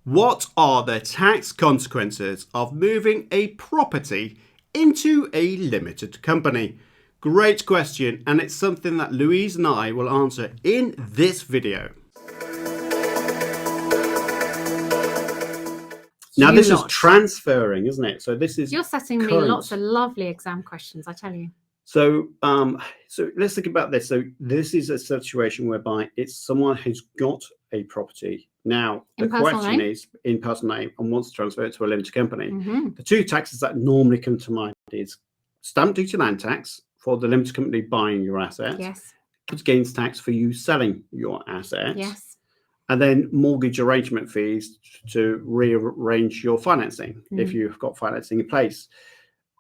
What are the tax consequences of moving a property into a limited company? Great question, and it's something that Louise and I will answer in this video. Now, this is transferring, isn't it? So this is You're setting me lots of lovely exam questions, I tell you. So let's think about this. So this is a situation whereby it's someone who's got a property. Now, the question is in personal name and wants to transfer it to a limited company. The two taxes that normally come to mind is stamp duty land tax for the limited company buying your assets. Yes. Capital gains tax for you selling your assets. Yes. And then mortgage arrangement fees to rearrange your financing if you've got financing in place.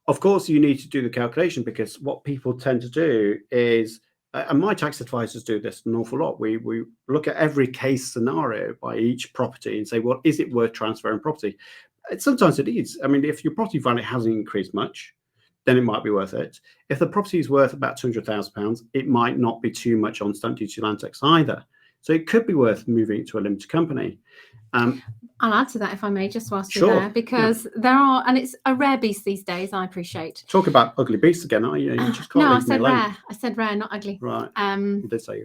Of course, you need to do the calculation, because what people tend to do is, and my tax advisors do this an awful lot, we look at every case scenario by each property and say, well, is it worth transferring property? Sometimes it is. I mean, if your property value hasn't increased much, then it might be worth it. If the property is worth about £200,000, it might not be too much on stamp duty land tax either. So it could be worth moving it to a limited company. I'll add to that, if I may, just whilst you're there, because there are, and it's a rare beast these days, I appreciate. Talk about ugly beasts again, are you? You just can't no, I said rare. I said rare, not ugly. Right. You did say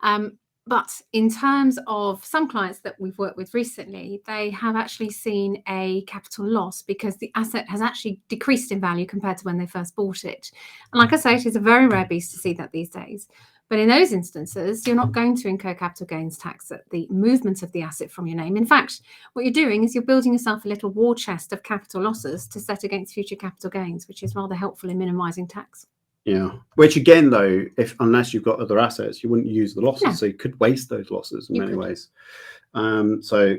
ugly. But in terms of some clients that we've worked with recently, they have actually seen a capital loss because the asset has actually decreased in value compared to when they first bought it. And like I say, it is a very rare beast to see that these days. But in those instances, you're not going to incur capital gains tax at the movement of the asset from your name. In fact, what you're doing is you're building yourself a little war chest of capital losses to set against future capital gains, which is rather helpful in minimising tax. Yeah, which again, though, unless you've got other assets, you wouldn't use the losses, so you could waste those losses in many ways. So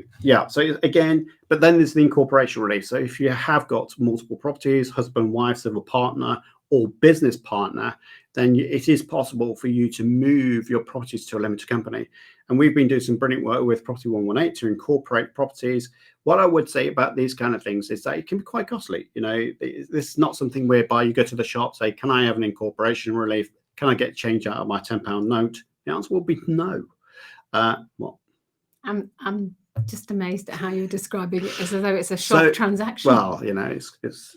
again, but then there's the incorporation relief. So if you have got multiple properties, husband, wife, civil partner, or business partner, then it is possible for you to move your properties to a limited company. And we've been doing some brilliant work with Property 118 to incorporate properties. What I would say about these kind of things is that it can be quite costly. You know, this is not something whereby you go to the shop, say, can I have an incorporation relief? Can I get change out of my £10 note? The answer will be no. What? I'm just amazed at how you're describing it as though it's a shop transaction. Well, you know, it's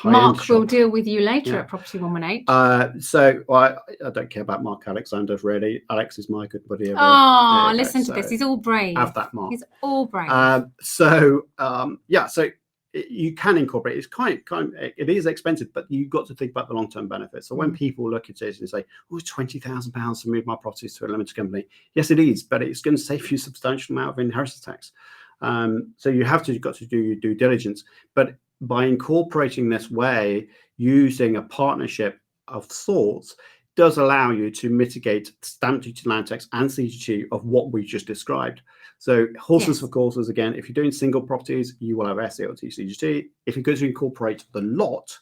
Mark will deal with you later at Property 118. I don't care about Mark Alexander, really. Alex is my good buddy. Listen to this. He's all brave. Have that, Mark. He's all brave. So you can incorporate. It's it is expensive, but you've got to think about the long-term benefits. So when people look at it and say, oh, it's £20,000 to move my properties to a limited company. Yes, it is, but it's going to save you a substantial amount of inheritance tax. So you got to do your due diligence. But by incorporating this way, using a partnership of sorts, does allow you to mitigate stamp duty, land tax, and CGT of what we just described. So horses for courses, again, if you're doing single properties, you will have SDLT, CGT. If you're going to incorporate the lot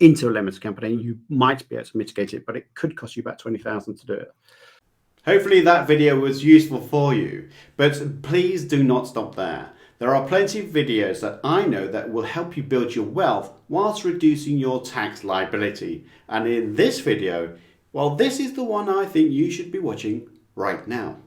into a limited company, you might be able to mitigate it, but it could cost you about $20,000 to do it. Hopefully that video was useful for you, but please do not stop there. There are plenty of videos that I know that will help you build your wealth whilst reducing your tax liability. And in this video, well, this is the one I think you should be watching right now.